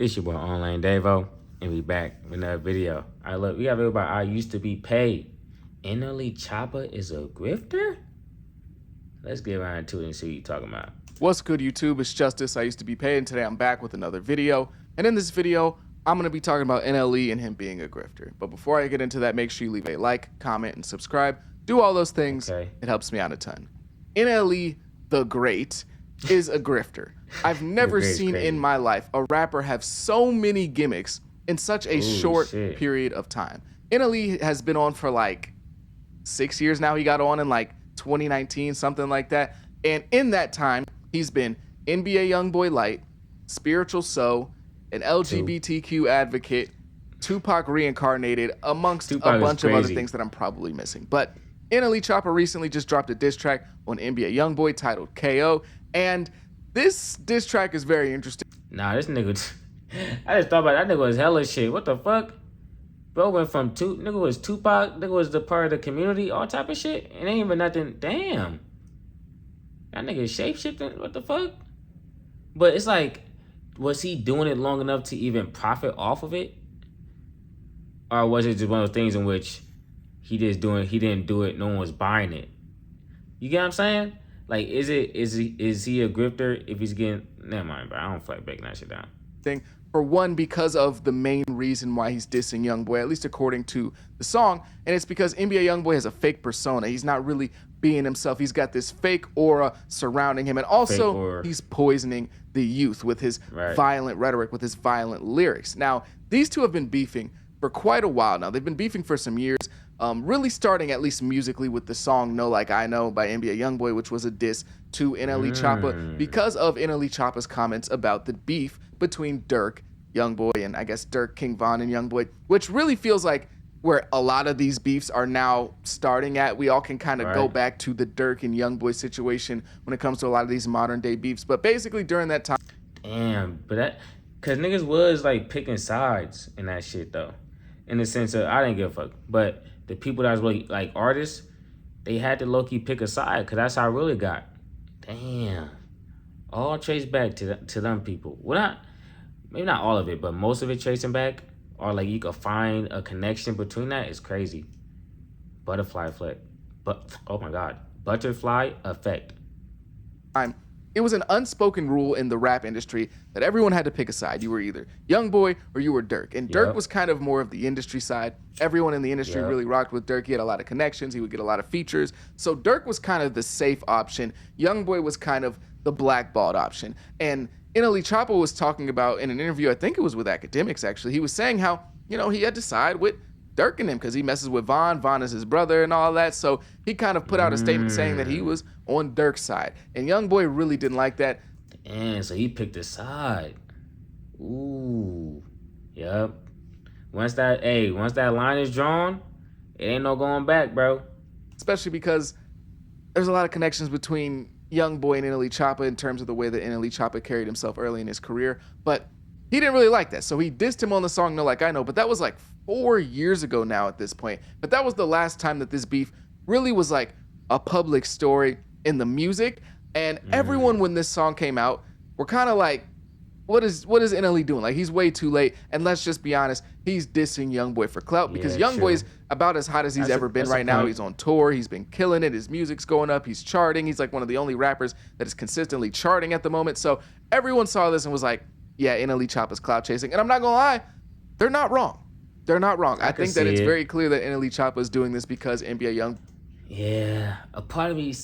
It's your boy Online Davo, and we back with another video. All right, look, we got a video about I used to be paid. NLE Choppa is a grifter? Let's get right into it and see what you're talking about. What's good, YouTube? It's Justice. I used to be paid, and today I'm back with another video. And in this video, I'm going to be talking about NLE and him being a grifter. But before I get into that, make sure you leave a like, comment, and subscribe. Do all those things. Okay. It helps me out a ton. NLE the Great is a grifter. I've never seen in my life a rapper have so many gimmicks in such a short period of time. NLE has been on for like 6 years now. He got on in like 2019, something like that. And in that time, he's been NBA Youngboy Light, Spiritual So, an LGBTQ advocate, Tupac reincarnated, amongst Tupac a bunch of other things that I'm probably missing. But NLE Choppa recently just dropped a diss track on NBA Youngboy titled KO, and this diss track is very interesting. Nah, this nigga, I just thought about it. That nigga was hella shit. What the fuck? Bro went from nigga was Tupac, nigga was the part of the community, all type of shit. And ain't even nothing, damn. That nigga shape-shifting, what the fuck? But it's like, was he doing it long enough to even profit off of it? Or was it just one of those things in which he didn't do it, no one was buying it? You get what I'm saying? Like, is he a grifter if he's getting, never mind, bro. I don't feel like breaking that shit down. For one, because of the main reason why he's dissing Youngboy, at least according to the song, and it's because NBA Youngboy has a fake persona. He's not really being himself. He's got this fake aura surrounding him, and also he's poisoning the youth with his violent rhetoric, with his violent lyrics. Now, these two have been beefing for quite a while now. They've been beefing for some years, really starting at least musically with the song No Like I Know by NBA Youngboy, which was a diss to NLE Choppa because of NLE Choppa's comments about the beef between Dirk, Youngboy, and I guess Dirk, King Von, and Youngboy, which really feels like where a lot of these beefs are now starting at. We all can kind of go back to the Dirk and Youngboy situation when it comes to a lot of these modern day beefs. But basically during that time. Damn, but that, cause niggas was like picking sides in that shit though. In the sense of, I didn't give a fuck. But the people that was really like artists, they had to low-key pick a side, cause that's how I really got. Damn. All traced back to them people. Well, not, maybe not all of it, but most of it tracing back, or like you could find a connection between that is crazy. Butterfly effect. But oh my god. Butterfly effect. It was an unspoken rule in the rap industry that everyone had to pick a side. You were either Youngboy or you were Dirk. And Dirk was kind of more of the industry side. Everyone in the industry really rocked with Dirk. He had a lot of connections. He would get a lot of features. So Dirk was kind of the safe option. Youngboy was kind of the blackballed option. And NLE Choppa was talking about in an interview, I think it was with Academics actually, he was saying how, you know, he had to side with Dirk and him because he messes with Von. Von is his brother and all that. So he kind of put out a statement saying that he was on Dirk's side. And Youngboy really didn't like that. And so he picked a side. Ooh. Yep. Once that line is drawn, it ain't no going back, bro. Especially because there's a lot of connections between Youngboy and NLE Choppa in terms of the way that NLE Choppa carried himself early in his career. But he didn't really like that. So he dissed him on the song No Like I Know. But that was like 4 years ago now at this point. But that was the last time that this beef really was like a public story in the music. And everyone, when this song came out, were kind of like, what is NLE doing? Like, he's way too late. And let's just be honest, he's dissing Youngboy for clout because Youngboy's about as hot as he's ever been right now. He's on tour. He's been killing it. His music's going up. He's charting. He's like one of the only rappers that is consistently charting at the moment. So everyone saw this and was like, yeah, NLE Choppa's clout chasing. And I'm not gonna lie, they're not wrong. They're not wrong. I think that it's very clear that NLE Choppa is doing this because NBA Young. Yeah, a part of me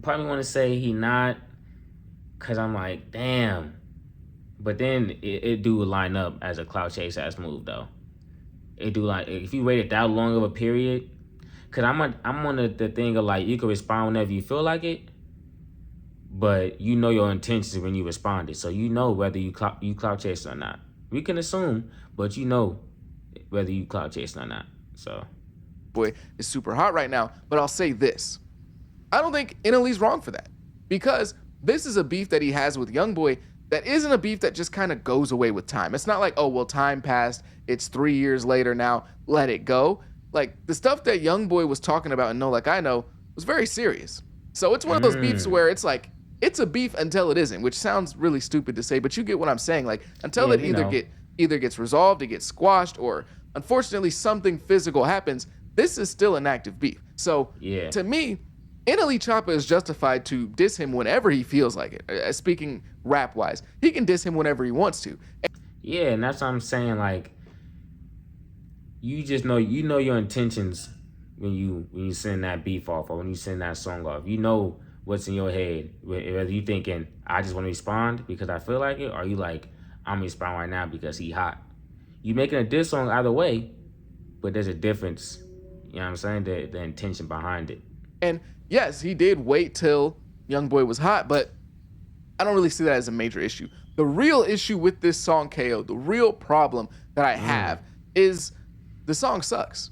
want to say he not, cause I'm like, damn. But then it do line up as a clout chase ass move though. It do, like, if you wait it that long of a period, cause I'm on the thing of like you can respond whenever you feel like it, but you know your intentions when you responded, so you know whether you clout chasing or not. We can assume, but you know whether you clout chasing or not. So, boy is super hot right now. But I'll say this: I don't think NLE's wrong for that, because this is a beef that he has with Youngboy that isn't a beef that just kind of goes away with time. It's not like, oh well, time passed. It's 3 years later now. Let it go. Like, the stuff that Youngboy was talking about in No Like I Know was very serious. So it's one of those beefs where it's like, it's a beef until it isn't, which sounds really stupid to say, but you get what I'm saying. Like, until it either get either gets resolved, it gets squashed, or unfortunately something physical happens, this is still an active beef. So Yeah. to me, NLE Choppa is justified to diss him whenever he feels like it. Speaking rap wise, he can diss him whenever he wants to. Yeah, and that's what I'm saying. Like, you just know your intentions when you send that beef off or when you send that song off. You know what's in your head. Whether you thinking I just want to respond because I feel like it, or you like I'm gonna respond right now because he hot. You making a diss song either way, but there's a difference. You know what I'm saying? The intention behind it. And yes, he did wait till Youngboy was hot, but I don't really see that as a major issue. The real issue with this song, KO, the real problem that I have is the song sucks.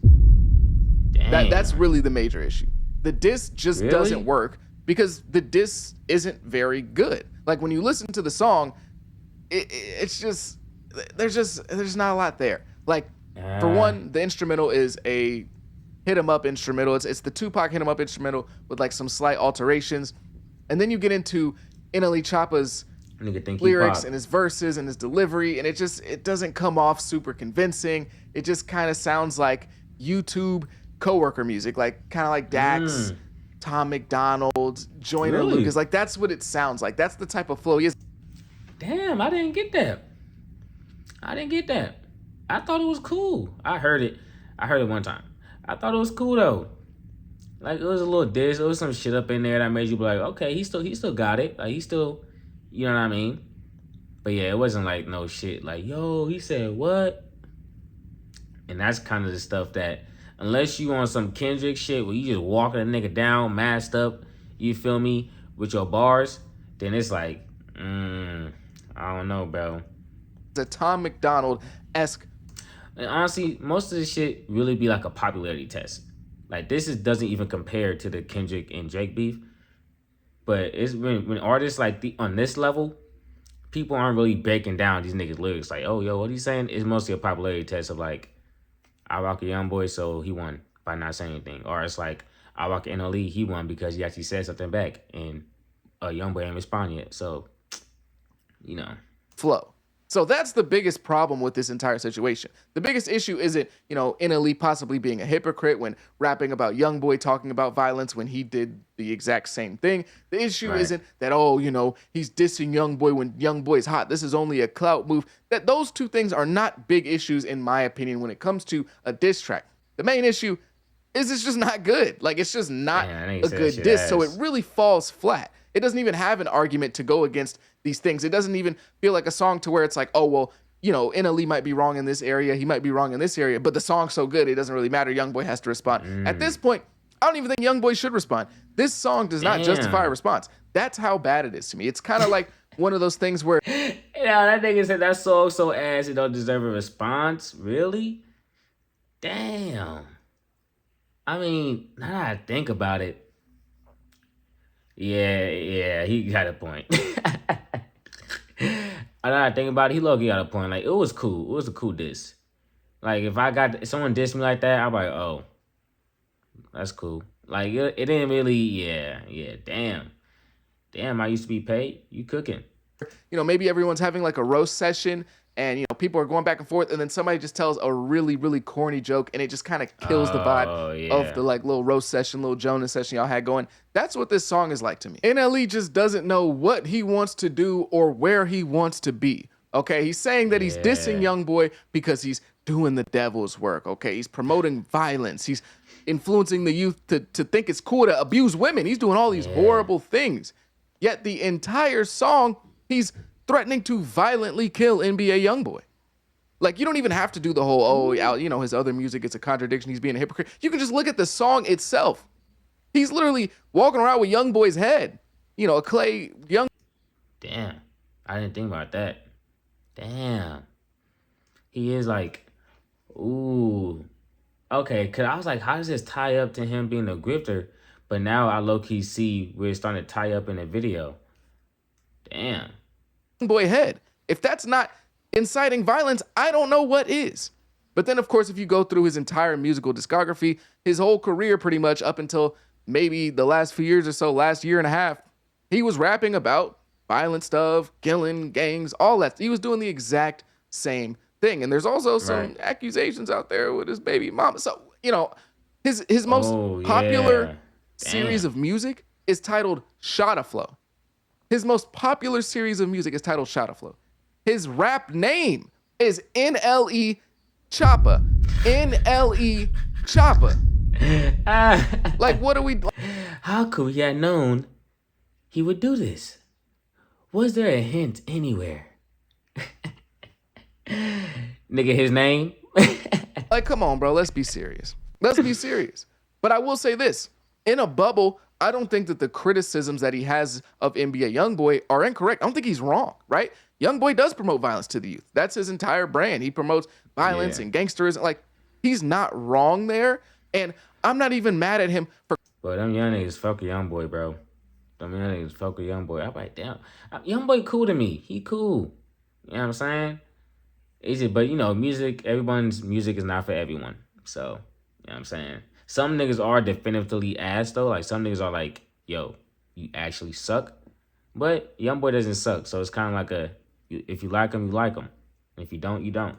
Damn. That's really the major issue. The diss just Really? doesn't work because the diss isn't very good. Like when you listen to the song, it's just there's not a lot there. Like for one, the instrumental is a hit 'em up instrumental. It's the Tupac hit 'em up instrumental with like some slight alterations, and then you get into NLE Choppa's Nigga think he lyrics pop. and his verses and his delivery, and it doesn't come off super convincing. It just kind of sounds like YouTube coworker music, like kind of like Dax, Tom McDonald, Joyner Really? Lucas. Like that's what it sounds like. That's the type of flow he is. Damn, I didn't get that. I thought it was cool. I heard it one time. I thought it was cool though. Like it was a little diss. There was some shit up in there that made you be like, okay, he still got it. Like he still, you know what I mean? But yeah, it wasn't like no shit. Like yo, he said what? And that's kind of the stuff that, unless you on some Kendrick shit where you just walking a nigga down, masked up, you feel me, with your bars, then it's like, I don't know, bro. A Tom McDonald-esque. And honestly, most of this shit really be like a popularity test. Like doesn't even compare to the Kendrick and Drake beef. But it's when artists like on this level, people aren't really breaking down these niggas' lyrics. Like, oh yo, what he's saying is mostly a popularity test of like, I rock a young boy, so he won by not saying anything. Or it's like, I rock a NLE, he won because he actually said something back, and a young boy ain't respond yet. So, you know. Flow. So that's the biggest problem with this entire situation. The biggest issue isn't, NLE possibly being a hypocrite when rapping about Youngboy talking about violence when he did the exact same thing. The issue isn't that, he's dissing Youngboy when Youngboy's hot. This is only a clout move. That those two things are not big issues in my opinion when it comes to a diss track. The main issue is it's just not good. Like it's just not a good diss. So it really falls flat. It doesn't even have an argument to go against these things. It doesn't even feel like a song to where it's like, oh, well, NLE might be wrong in this area. He might be wrong in this area, but the song's so good, it doesn't really matter. Youngboy has to respond. At this point, I don't even think Youngboy should respond. This song does not justify a response. That's how bad it is to me. It's kind of like one of those things where... that nigga said that song so ass it don't deserve a response. Really? Damn. I mean, now that I think about it, yeah, he got a point. Now that I think about it, he low-key got a point. Like, it was cool. It was a cool diss. Like, if someone dissed me like that, I'm like, oh, that's cool. Like, it didn't really, yeah, damn. Damn, I used to be paid. You cooking. Maybe everyone's having like a roast session and, people are going back and forth and then somebody just tells a really, really corny joke and it just kind of kills the vibe of the like little roast session, little Jonas session y'all had going. That's what this song is like to me. NLE just doesn't know what he wants to do or where he wants to be. Okay, he's saying that he's dissing Youngboy because he's doing the devil's work. Okay, he's promoting violence. He's influencing the youth to think it's cool to abuse women. He's doing all these horrible things. Yet the entire song, he's threatening to violently kill NBA Youngboy. Like, you don't even have to do the whole, his other music, it's a contradiction, he's being a hypocrite. You can just look at the song itself. He's literally walking around with Youngboy's head. A Clay Young. Damn. I didn't think about that. Damn. He is like, ooh. Okay, because I was like, how does this tie up to him being a grifter? But now I low-key see where it's starting to tie up in the video. Damn. Boy head. If that's not inciting violence, I don't know what is. But then, of course, if you go through his entire musical discography, his whole career pretty much up until maybe the last few years or so, last year and a half, he was rapping about violent stuff, killing, gangs, all that. He was doing the exact same thing. And there's also some Right. accusations out there with his baby mama. So, his most Oh popular yeah. series Damn. of music is titled Shotta Flow. His most popular series of music is titled Shotta Flow. His rap name is NLE Choppa. NLE Choppa. Like, what are we? How could we have known he would do this? Was there a hint anywhere? Nigga, his name? Like, come on, bro. Let's be serious. Let's be serious. But I will say this: in a bubble, I don't think that the criticisms that he has of NBA YoungBoy are incorrect. I don't think he's wrong, right? YoungBoy does promote violence to the youth. That's his entire brand. He promotes violence Yeah. and gangsterism. Like, he's not wrong there. And I'm not even mad at him for But them young niggas fuck a young boy, bro. Them young niggas fuck a young boy. I'm like, damn. Young boy cool to me. He cool. You know what I'm saying? Is it? But music, everyone's music is not for everyone. So, you know what I'm saying? Some niggas are definitively ass though. Like some niggas are like, yo, you actually suck. But young boy doesn't suck. So it's kind of like if you like him, you like him. If you don't, you don't.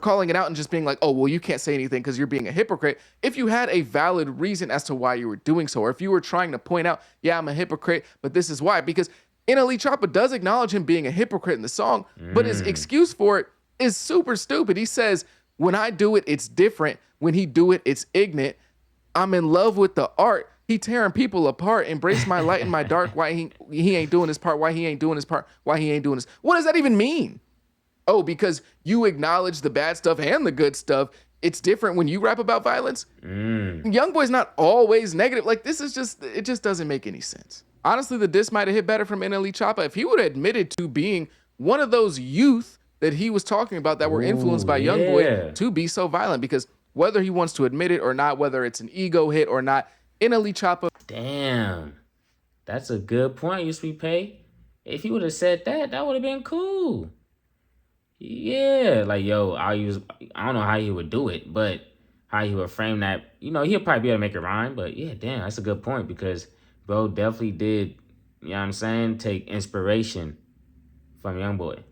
calling it out and just being like, oh, well, you can't say anything because you're being a hypocrite. If you had a valid reason as to why you were doing so, or if you were trying to point out, yeah, I'm a hypocrite, but this is why, because NLE Choppa does acknowledge him being a hypocrite in the song, but his excuse for it is super stupid. He says, when I do it, it's different. When he do it, it's ignorant. I'm in love with the art. He tearing people apart. Embrace my light and my dark. Why he ain't doing his part? Why he ain't doing his part? Why he ain't doing this? What does that even mean? Oh, because you acknowledge the bad stuff and the good stuff. It's different when you rap about violence. YoungBoy's not always negative. Like, this is just, it just doesn't make any sense. Honestly, the diss might have hit better from NLE Choppa if he would have admitted to being one of those youth that he was talking about that were influenced by yeah. YoungBoy to be so violent. Because whether he wants to admit it or not, whether it's an ego hit or not, NLE Choppa. Damn. That's a good point, you sweet pay. If he would have said that, that would have been cool. Yeah, like yo, I don't know how he would do it, but how he would frame that, he'll probably be able to make it rhyme, but yeah, damn, that's a good point because bro definitely did, you know what I'm saying, take inspiration from YoungBoy.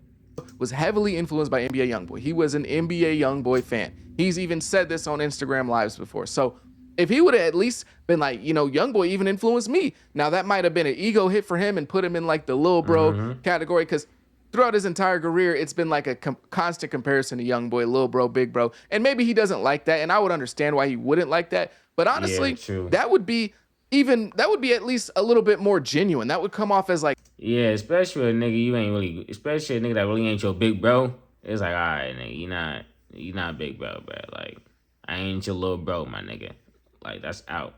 Was heavily influenced by NBA YoungBoy. He was an NBA YoungBoy fan. He's even said this on Instagram Lives before. So if he would have at least been like, YoungBoy even influenced me, now that might have been an ego hit for him and put him in like the little bro category, because throughout his entire career, it's been like a constant comparison to YoungBoy, little bro, big bro. And maybe he doesn't like that, and I would understand why he wouldn't like that. But honestly, true. that would be at least a little bit more genuine. That would come off as like, Yeah, especially a nigga especially a nigga that really ain't your big bro. It's like, all right, nigga, you not big bro, bro. Like, I ain't your little bro, my nigga. Like, that's out.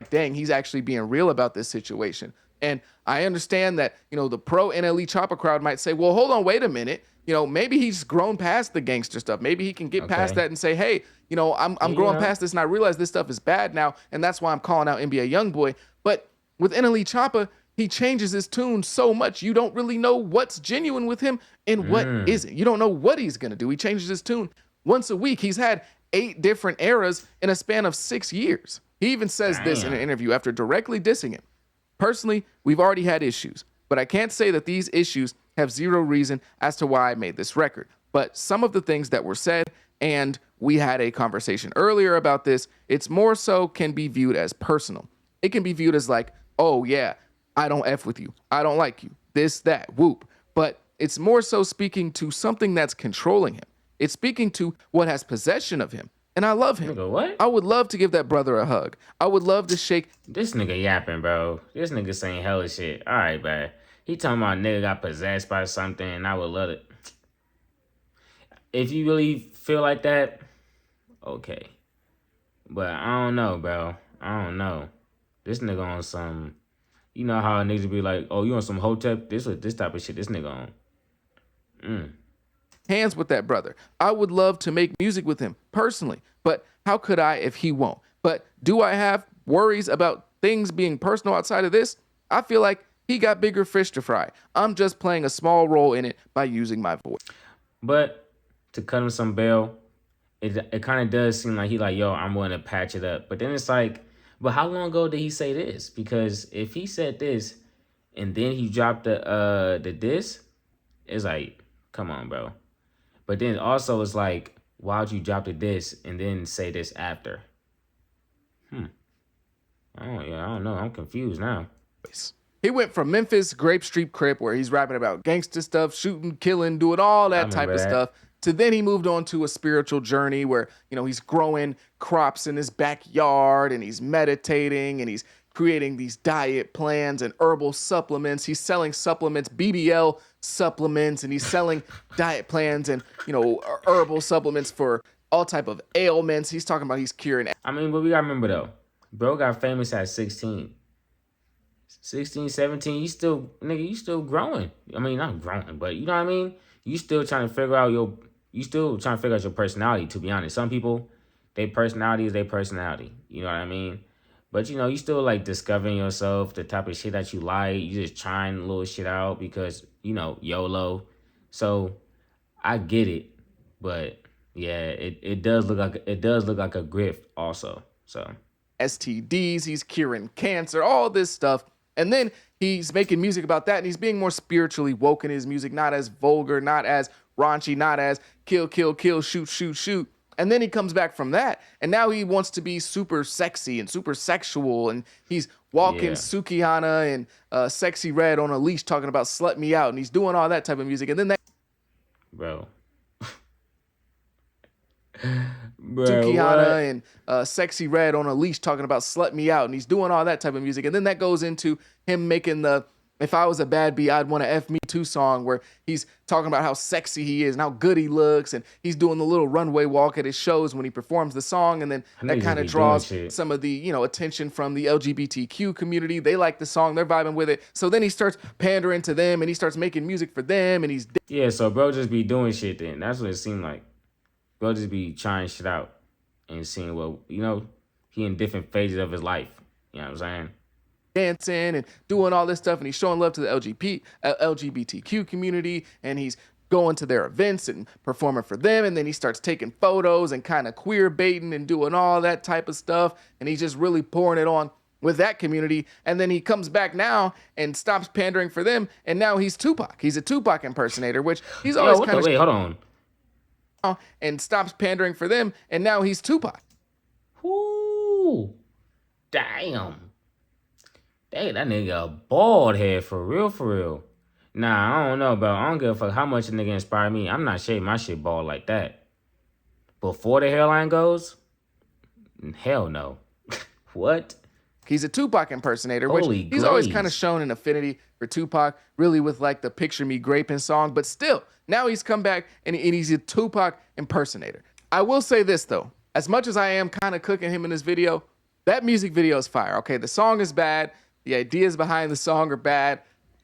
dang, he's actually being real about this situation. And I understand that, the pro NLE Choppa crowd might say, well, hold on, wait a minute. Maybe he's grown past the gangster stuff. Maybe he can get past that and say, hey, I'm growing past this and I realize this stuff is bad now. And that's why I'm calling out NBA YoungBoy. But with NLE Choppa, he changes his tune so much. You don't really know what's genuine with him and what isn't. You don't know what he's going to do. He changes his tune once a week. He's had 8 different eras in a span of 6 years. He even says this in an interview after directly dissing him. Personally, we've already had issues, but I can't say that these issues have zero reason as to why I made this record. But some of the things that were said, and we had a conversation earlier about this, it's more so can be viewed as personal. It can be viewed as like, oh yeah, I don't F with you. I don't like you. This, that, whoop. But it's more so speaking to something that's controlling him. It's speaking to what has possession of him. And I love him. Nigga, what? I would love to give that brother a hug. I would love to shake. This nigga yapping, bro. This nigga saying hella shit. All right, man. He talking about nigga got possessed by something, and I would love it. If you really feel like that, okay. But I don't know, bro. I don't know. This nigga on some, you know how niggas be like, oh, you on some Hotep? This type of shit this nigga on. Hands with that brother. I would love to make music with him personally, but how could I if he won't? But do I have worries about things being personal outside of this? I feel like he got bigger fish to fry. I'm just playing a small role in it by using my voice. But to cut him some bail, it kind of does seem like he like, yo, I'm willing to patch it up. But then it's like, but how long ago did he say this? Because if he said this and then he dropped the diss, it's like, come on, bro. But then also it's like, why would you drop the diss and then say this after? Hmm. I don't know. I'm confused now. He went from Memphis, Grape Street Crip, where he's rapping about gangster stuff, shooting, killing, doing all I that type remember of that. stuff, to then he moved on to a spiritual journey where, he's growing crops in his backyard and he's meditating and he's creating these diet plans and herbal supplements. He's selling supplements, BBL supplements, and he's selling diet plans and, herbal supplements for all type of ailments. He's talking about he's curing. I mean, but we gotta remember though, bro got famous at 16. 16, 17, you still growing. I mean, not growing, but you know what I mean? You still trying to figure out your personality, to be honest. Some people, their personality is their personality. You know what I mean? But you still like discovering yourself, the type of shit that you like. You just trying little shit out because, YOLO. So I get it. But yeah, it does look like a grift also. So STDs, he's curing cancer, all this stuff. And then he's making music about that, and he's being more spiritually woke in his music, not as vulgar, not as raunchy, not as kill, kill, kill, shoot, shoot, shoot. And then he comes back from that, and now he wants to be super sexy and super sexual, and he's walking yeah, Sukihana and Sexy Red on a leash talking about slut me out, and he's doing all that type of music. And then that bro. Bro, what? Sukihana and Sexy Red on a leash talking about slut me out, and he's doing all that type of music. And then that goes into him making the If I Was a Bad Bee, I'd Want to F Me Too song, where he's talking about how sexy he is and how good he looks, and he's doing the little runway walk at his shows when he performs the song, and then that kind of draws some of the attention from the LGBTQ community. They like the song, they're vibing with it. So then he starts pandering to them, and he starts making music for them, and he's So bro just be doing shit then. That's what it seemed like. Bro just be trying shit out and seeing he in different phases of his life. You know what I'm saying? dancing and doing all this stuff, and he's showing love to the LGBTQ community, and he's going to their events and performing for them, and then he starts taking photos and kind of queer baiting and doing all that type of stuff, and he's just really pouring it on with that community. And then he comes back now and stops pandering for them, and now he's Tupac. He's a Tupac impersonator, which he's always kind of wait, hold on. And stops pandering for them, and now he's Tupac. Ooh, damn. Dang, that nigga a bald head for real. Nah, I don't know, bro. I don't give a fuck how much a nigga inspired me. I'm not shaving my shit bald like that. Before the hairline goes, hell no. What? He's a Tupac impersonator, which he's always kind of shown an affinity for Tupac, really with like the Picture Me Graping song. But still, now he's come back and he's a Tupac impersonator. I will say this, though. As much as I am kind of cooking him in this video, that music video is fire. Okay, the song is bad. The ideas behind the song are bad.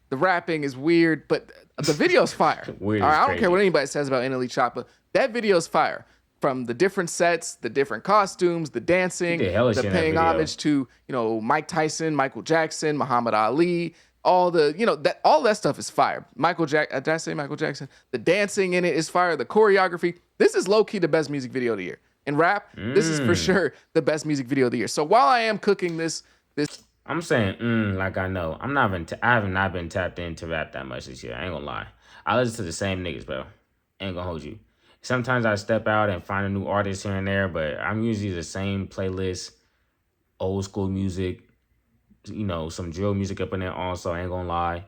The rapping is weird, but the video's fire. Weird. All right, I don't care what anybody says about NLE Choppa. That video's fire. From the different sets, the different costumes, the dancing, the paying homage to, Mike Tyson, Michael Jackson, Muhammad Ali, all that stuff is fire. Did I say Michael Jackson? The dancing in it is fire. The choreography. This is low-key the best music video of the year. In rap, this is for sure the best music video of the year. So while I am cooking this, I'm saying, like I know. I have not been tapped into rap that much this year. I ain't gonna lie. I listen to the same niggas, bro. Ain't gonna hold you. Sometimes I step out and find a new artist here and there, but I'm usually the same playlist, old school music, some drill music up in there also, I ain't gonna lie.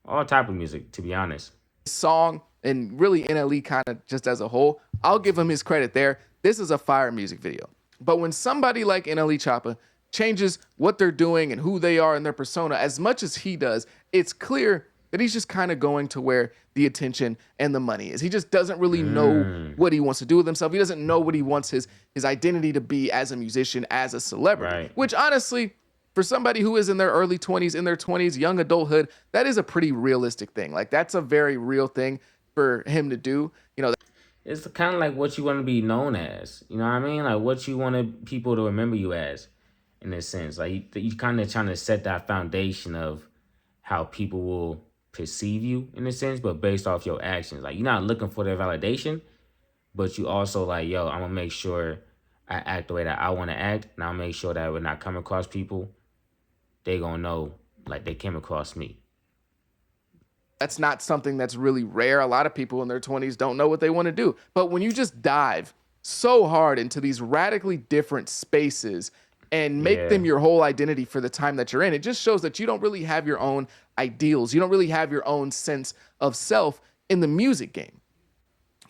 All type of music, to be honest. Song, and really NLE kind of just as a whole, I'll give him his credit there. This is a fire music video. But when somebody like NLE Choppa changes what they're doing and who they are and their persona as much as he does, it's clear that he's just kind of going to where the attention and the money is. He just doesn't really know what he wants to do with himself. He doesn't know what he wants his identity to be as a musician, as a celebrity. Right. Which honestly, for somebody who is in their early 20s, in their 20s, young adulthood, that is a pretty realistic thing. Like, that's a very real thing for him to do. It's kind of like what you want to be known as. You know what I mean? Like what you want people to remember you as, in a sense. Like you kind of trying to set that foundation of how people will perceive you, in a sense, but based off your actions. Like, you're not looking for their validation, but you also like, yo, I'm gonna make sure I act the way that I want to act, and I'll make sure that when I come across people, they gonna know like they came across me. That's not something that's really rare. A lot of people in their 20s don't know what they want to do. But when you just dive so hard into these radically different spaces and make Yeah. them your whole identity for the time that you're in, it just shows that you don't really have your own ideals. You don't really have your own sense of self in the music game.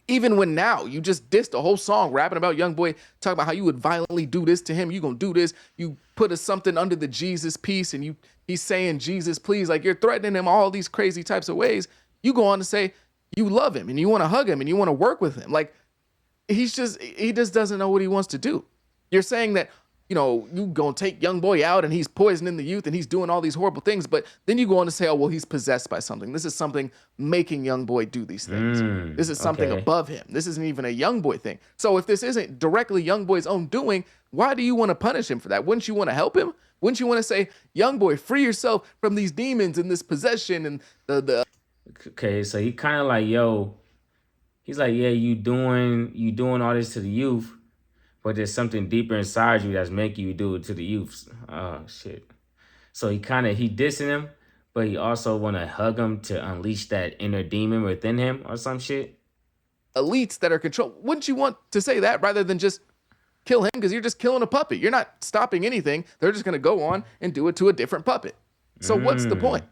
Even when now you just dissed a whole song rapping about YoungBoy, talking about how you would violently do this to him, you gonna do this, you put something under the Jesus piece, and he's saying Jesus please, like you're threatening him all these crazy types of ways. You go on to say you love him and you want to hug him and you want to work with him. Like he just doesn't know what he wants to do. You're saying that, you gonna take YoungBoy out and he's poisoning the youth and he's doing all these horrible things, but then you go on to say, oh, well, he's possessed by something. This is something making YoungBoy do these things. This is something Okay. above him. This isn't even a YoungBoy thing. So if this isn't directly YoungBoy's own doing, why do you want to punish him for that? Wouldn't you want to help him? Wouldn't you want to say, YoungBoy, free yourself from these demons and this possession and the Okay, so he kind of like, yo, he's like, yeah, you doing all this to the youth, but there's something deeper inside you that's making you do it to the youth. Oh shit. So he dissing him, but he also want to hug him to unleash that inner demon within him or some shit. elites that are controlled? Wouldn't you want to say that rather than just kill him? Because you're just killing a puppet. You're not stopping anything. They're just going to go on and do it to a different puppet. So what's the point?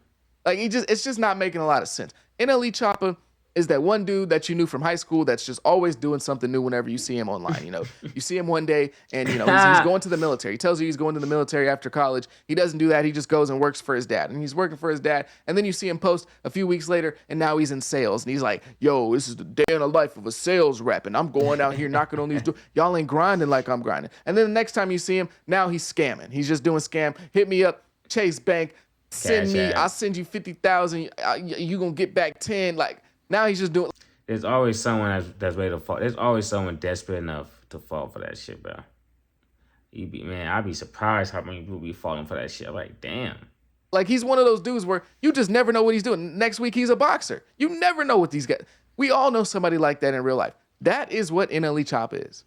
Like it's just not making a lot of sense. NLE Choppa is that one dude that you knew from high school that's just always doing something new whenever you see him online. You see him one day and he's going to the military. He tells you he's going to the military after college. He doesn't do that. He just goes and works for his dad. And he's working for his dad. And then you see him post a few weeks later and now he's in sales. And he's like, yo, this is the day in the life of a sales rep. And I'm going out here knocking on these doors. Y'all ain't grinding like I'm grinding. And then the next time you see him, now he's scamming. He's just doing scam. Hit me up, Chase Bank. Send Cash me, App. I'll send you 50,000. You gonna get back 10. Like now he's just doing. There's always someone that's ready to fall. There's always someone desperate enough to fall for that shit, bro. I'd be surprised how many people be falling for that shit. I'm like, damn. Like he's one of those dudes where you just never know what he's doing. Next week he's a boxer. You never know what these guys. We all know somebody like that in real life. That is what NLE Choppa is.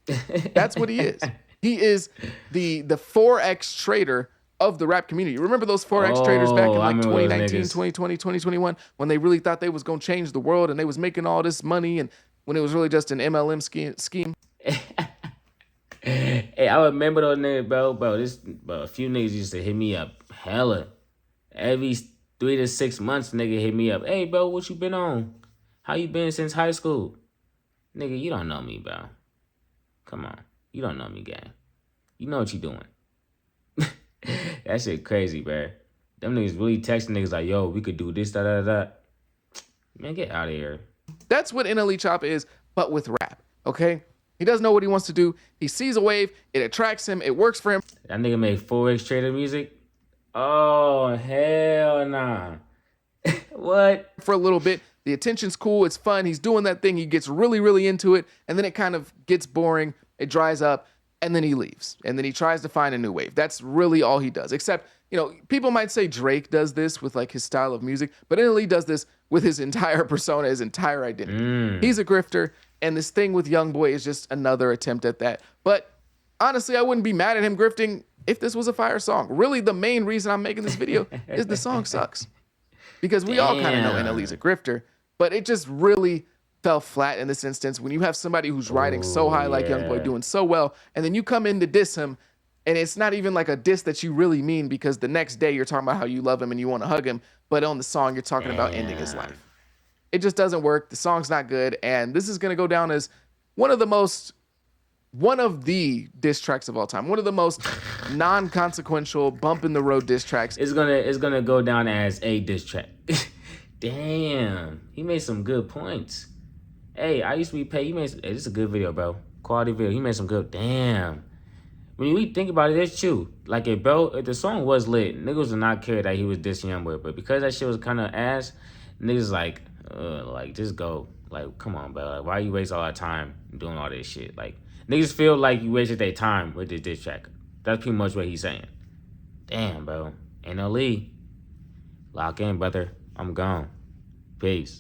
That's what he is. He is the Forex trader of the rap community. Remember those Forex traders back in I like remember those 2019, niggas. 2020, 2021 when they really thought they was going to change the world and they was making all this money and when it was really just an MLM scheme. Hey, I remember those niggas, bro. A few niggas used to hit me up hella. Every 3 to 6 months, nigga hit me up. Hey, bro, what you been on? How you been since high school? Nigga, you don't know me, bro. Come on. You don't know me, gang. You know what you doing. That shit crazy, bro. Them niggas really texting niggas like, yo, we could do this, da. Man, get out of here. That's what NLE Choppa is, but with rap, okay? He doesn't know what he wants to do. He sees a wave. It attracts him. It works for him. That nigga made Forex trader music? Oh, hell nah. What? For a little bit. The attention's cool. It's fun. He's doing that thing. He gets really, really into it. And then it kind of gets boring. It dries up. And then he leaves. And then he tries to find a new wave. That's really all he does. Except, people might say Drake does this with like his style of music. But NLE does this with his entire persona, his entire identity. He's a grifter. And this thing with YoungBoy is just another attempt at that. But honestly, I wouldn't be mad at him grifting if this was a fire song. Really, the main reason I'm making this video is the song sucks. Because we all kind of know NLE's a grifter. But it just really fell flat in this instance when you have somebody who's riding so high like YoungBoy doing so well, and then you come in to diss him, and it's not even like a diss that you really mean because the next day you're talking about how you love him and you want to hug him, but on the song you're talking about ending his life. It just doesn't work. The song's not good, and this is going to go down as one of the diss tracks of all time. One of the most non-consequential bump in the road diss tracks. It's gonna go down as a diss track. Damn, he made some good points. Hey, I used to be paid. This is a good video, bro. Quality video. He made some good. Damn. When we think about it, it's true. Like, if the song was lit, niggas would not care that he was dissing YoungBoy. But because that shit was kind of ass, niggas like, just go. Like, come on, bro. Like, why you waste all that time doing all this shit? Like, niggas feel like you wasted their time with this diss track. That's pretty much what he's saying. Damn, bro. NLE. Lock in, brother. I'm gone. Peace.